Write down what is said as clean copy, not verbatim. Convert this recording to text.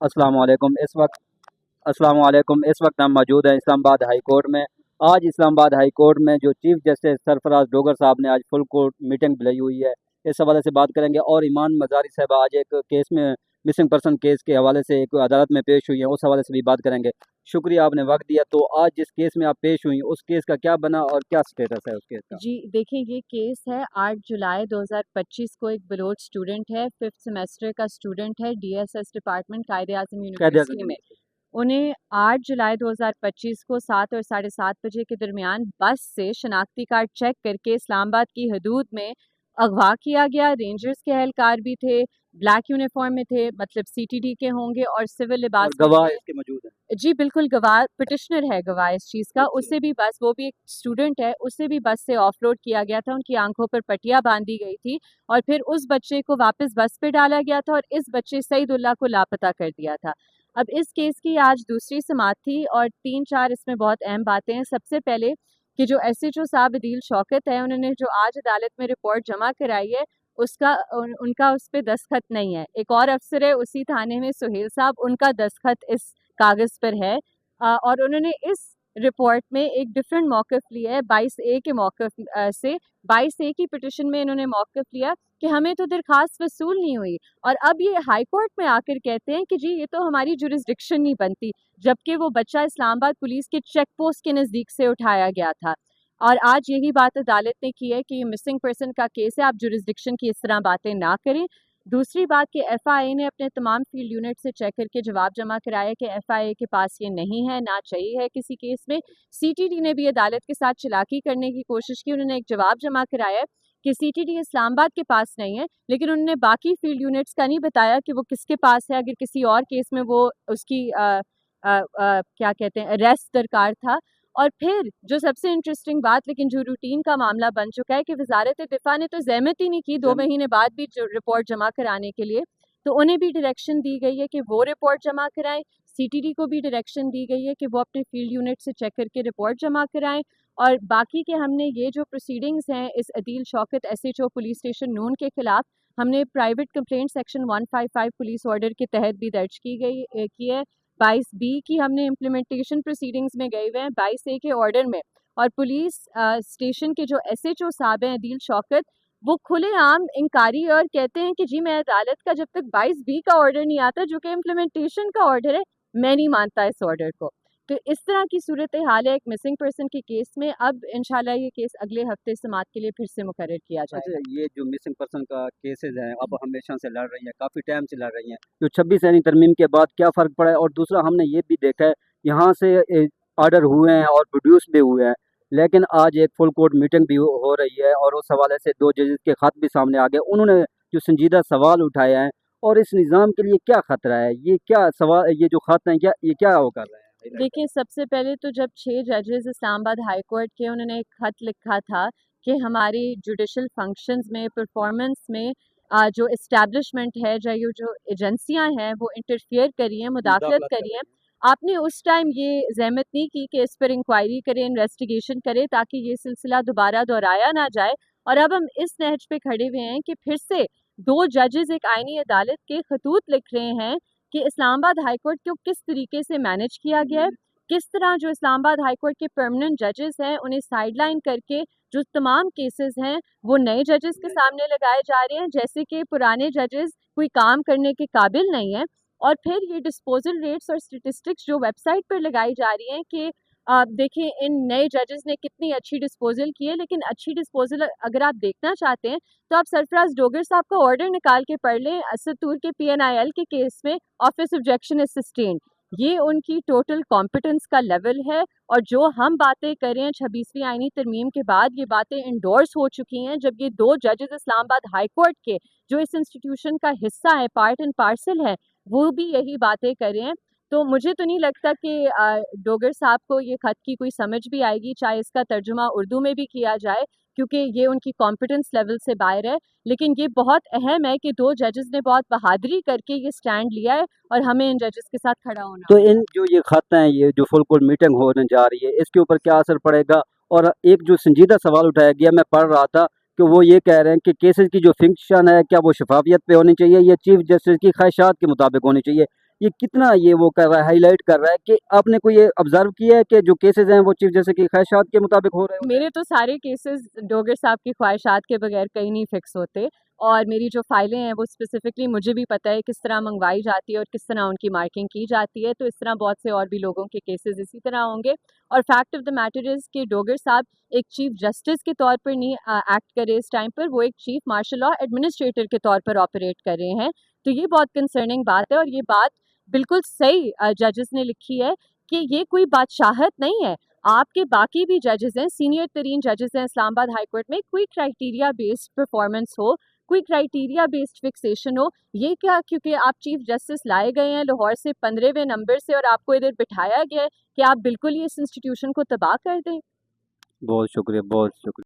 अस्सलाम वालेकुम। इस वक्त हम मौजूद हैं इस्लामाबाद हाई कोर्ट में। आज इस्लामाबाद हाई कोर्ट में जो चीफ जस्टिस सरफराज डोगर साहब ने आज फुल कोर्ट मीटिंग बुलाई हुई है, इस हवाले से बात करेंगे। और ईमान मजारी साहब आज एक केस में मिसिंग पर्सन केस के हवाले से एक अदालत में पेश हुई है, उस हवाले से भी बात करेंगे। शुक्रिया आपने वक्त दिया। तो आज जिस केस में आप पेश हुई, उस केस का क्या बना और क्या स्टेटस है उस केस का? जी देखिए, ये केस है 8 जुलाई 2025 को। एक बलोच स्टूडेंट है, 5th सेमेस्टर का स्टूडेंट है, डीएसएस डिपार्टमेंट कायदे आज़म यूनिवर्सिटी में। उन्हें 8 जुलाई 2025 को 7 और 7:30 बजे के दरमियान बस से शनाख्ती कार्ड चेक करके इस्लामाबाद की हदूद में अगवा किया गया। रेंजर्स के एहलकार भी थे, ब्लैक यूनिफॉर्म में थे, मतलब सीटीडी के होंगे, और सिविल लिबास में गवाह थे। इसके मौजूद है? जी बिल्कुल, गवाह पिटिशनर है गवाह इस चीज़ का। उससे भी बस, वो भी एक स्टूडेंट है, उससे भी बस से ऑफलोड किया गया था, उनकी आंखों पर पट्टियां बांधी गई थी और फिर उस बच्चे को वापस बस पे डाला गया था और इस बच्चे सईदुल्लाह को लापता कर दिया था। अब इस केस की आज दूसरी समाअत थी और 3-4 इसमें बहुत अहम बातें हैं। सबसे पहले कि जो एसएचओ साहब अदील शौकत है, उन्होंने जो आज अदालत में रिपोर्ट जमा कराई है, उसका उनका उस पर दस्तखत नहीं है। एक और अफसर है उसी थाने में, सुहेल साहब, उनका दस्तखत इस कागज़ पर है। और उन्होंने इस रिपोर्ट में एक डिफरेंट मौक़िफ़ लिया है 22A के मौक़िफ़ से। 22A की पिटिशन में इन्होंने मौक़िफ़ लिया कि हमें तो दरख्वास्त वसूल नहीं हुई, और अब ये हाई कोर्ट में आकर कहते हैं कि जी ये तो हमारी जुरिस्डिक्शन नहीं बनती, जबकि वो बच्चा इस्लामाबाद पुलिस के चेक पोस्ट के नज़दीक से उठाया गया था। और आज यही बात अदालत ने की है कि ये मिसिंग पर्सन का केस है, आप जुरिस्डिक्शन की इस तरह बातें ना करें। दूसरी बात कि एफआईए ने अपने तमाम फील्ड यूनिट से चेक करके जवाब जमा कराया कि एफआईए के पास ये नहीं है, ना चाहिए है किसी केस में। सीटीडी ने भी अदालत के साथ चालाकी करने की कोशिश की, उन्होंने एक जवाब जमा कराया है कि सीटीडी इस्लामाबाद के पास नहीं है, लेकिन उन्होंने बाकी फील्ड यूनिट्स का नहीं बताया कि वो किसके पास है। अगर किसी और केस में वो उसकी क्या कहते हैं, अरेस्ट दरकार था। और फिर जो सबसे इंटरेस्टिंग बात, लेकिन जो रूटीन का मामला बन चुका है, कि वजारत दिफा ने तो ज़हमत ही नहीं की 2 महीने बाद भी जो रिपोर्ट जमा कराने के लिए, तो उन्हें भी डायरेक्शन दी गई है कि वो रिपोर्ट जमा कराएं। सीटीडी को भी डायरेक्शन दी गई है कि वो अपने फील्ड यूनिट से चेक करके रिपोर्ट जमा कराएं। और बाकी के हमने ये जो प्रोसीडिंग्स हैं इस Adeel Shaukat SHO police station Noon के खिलाफ, हमने private complaint section 155 police order के तहत भी दर्ज की है। 22B की हमने इम्प्लीमेंटेशन प्रोसीडिंग्स में गए हुए हैं 22A के ऑर्डर में। और पुलिस स्टेशन के जो एसएचओ साहब हैं अदील शौकत, वो खुलेआम इंकारी और कहते हैं कि जी मैं अदालत का जब तक 22B का ऑर्डर नहीं आता, जो कि इम्प्लीमेंटेशन का ऑर्डर है, मैं नहीं मानता इस ऑर्डर को। तो इस तरह की सूरत हाल है एक मिसिंग पर्सन के केस में। अब इंशाल्लाह ये केस अगले हफ्ते समाअत के लिए फिर से मुकर्रर किया जाएगा। अच्छा, ये जो मिसिंग पर्सन का केसेस हैं, अब हमेशा से लड़ रही हैं, काफ़ी टाइम से लड़ रही हैं, जो 26 यानी तरमीम के बाद क्या फ़र्क पड़ा है? और दूसरा हमने ये भी देखा है, यहाँ से ऑर्डर हुए हैं और प्रोड्यूस भी हुए हैं, लेकिन आज एक फुल कोर्ट मीटिंग भी हो रही है और उस हवाले से 2 जजेस के ख़त भी सामने आ गए। उन्होंने जो संजीदा सवाल उठाए हैं, और इस निज़ाम के लिए क्या ख़तरा है? ये क्या सवाल, ये जो ख़त हैं, क्या ये क्या वो कर रहे हैं? देखिए, सबसे पहले तो जब 6 जजेस इस्लामाबाद हाई कोर्ट के, उन्होंने एक ख़त लिखा था कि हमारी जुडिशल फंक्शंस में, परफॉर्मेंस में जो इस्टेब्लिशमेंट है, या जो एजेंसियां हैं, वो इंटरफियर करी हैं, मुदाखलत करी हैं। आपने उस टाइम ये ज़हमत नहीं की कि इस पर इंक्वायरी करें, इन्वेस्टिगेशन करें, ताकि ये सिलसिला दोबारा दोहराया ना जाए। और अब हम इस नहज पे खड़े हुए हैं कि फिर से 2 जजेस एक आईनी अदालत के खतूत लिख रहे हैं कि इस्लामाबाद हाई कोर्ट को किस तरीके से मैनेज किया गया है, किस तरह जो इस्लामाबाद हाई कोर्ट के परमानेंट जजेस हैं उन्हें साइडलाइन करके जो तमाम केसेस हैं वो नए जजेस के सामने लगाए जा रहे हैं, जैसे कि पुराने जजेस कोई काम करने के काबिल नहीं है। और फिर ये डिस्पोजल रेट्स और स्टेटिस्टिक्स जो वेबसाइट पर लगाई जा रही हैं कि देखिए इन नए जजेस ने कितनी अच्छी डिस्पोजल की है, लेकिन अच्छी डिस्पोजल अगर आप देखना चाहते हैं तो आप सरफराज डोगर साहब का ऑर्डर निकाल के पढ़ लें। असदूर के PNIL के केस में ऑफिस ऑब्जेक्शन इज सस्टेन्ड, ये उनकी टोटल कॉम्पिटेंस का लेवल है। और जो हम बातें कर रहे हैं 26वीं आईनी तरमीम के बाद, ये बातें इंडोर्स हो चुकी हैं, जब ये 2 जजेस इस्लामाबाद हाई कोर्ट के, जो इस इंस्टीट्यूशन का हिस्सा है, पार्ट एंड पार्सल है, वो भी यही बातें कर रहे हैं। तो मुझे तो नहीं लगता कि डोगर साहब को ये ख़त की कोई समझ भी आएगी, चाहे इसका तर्जुमा उर्दू में भी किया जाए, क्योंकि ये उनकी कॉम्पिटेंस लेवल से बाहर है। लेकिन ये बहुत अहम है कि 2 जजेस ने बहुत बहादुरी करके ये स्टैंड लिया है और हमें इन जजेस के साथ खड़ा होना तो इन जो ये ख़त हैं, ये जो फुल कोर्ट मीटिंग होने जा रही है, इसके ऊपर क्या असर पड़ेगा? और एक जो संजीदा सवाल उठाया गया, मैं पढ़ रहा था कि वो ये कह रहे हैं कि केसेस की जो फिक्शन है, क्या वो शफाफियत पे होनी चाहिए या चीफ जस्टिस की ख्वाहिशात के मुताबिक होनी चाहिए? ये कितना ये वो कर रहा है, हाईलाइट कर रहा है कि आपने कोई ये ऑब्जर्व किया है कि जो केसेस हैं वो चीफ जस्टिस की ख्वाहिशात के मुताबिक हो रहे हैं? मेरे तो सारे केसेस डोगर साहब की ख्वाहिशात के बगैर कहीं नहीं फिक्स होते, और मेरी जो फाइलें हैं वो स्पेसिफिकली मुझे भी पता है किस तरह मंगवाई जाती है और किस तरह उनकी मार्किंग की जाती है। तो इस तरह बहुत से और भी लोगों के केसेस इसी तरह होंगे। और fact of the matter is कि डोगर साहब एक चीफ जस्टिस के तौर पर नहीं एक्ट कर रहे इस टाइम पर, वो एक चीफ मार्शल लॉ एडमिनिस्ट्रेटर के तौर पर ऑपरेट कर रहे हैं। तो ये बहुत कंसर्निंग बात है, और ये बात बिल्कुल सही जजेस ने लिखी है कि ये कोई बादशाहत नहीं है। आपके बाकी भी जजेस हैं, सीनियर तरीन जजेस हैं इस्लामाबाद हाई कोर्ट में, कोई क्राइटेरिया बेस्ड परफॉर्मेंस हो, कोई क्राइटेरिया बेस्ड फिक्सेशन हो। ये क्या क्योंकि आप चीफ जस्टिस लाए गए हैं लाहौर से 15वें नंबर से और आपको इधर बिठाया गया है कि आप बिल्कुल ही इस इंस्टीट्यूशन को तबाह कर दें? बहुत शुक्रिया, बहुत शुक्रिया।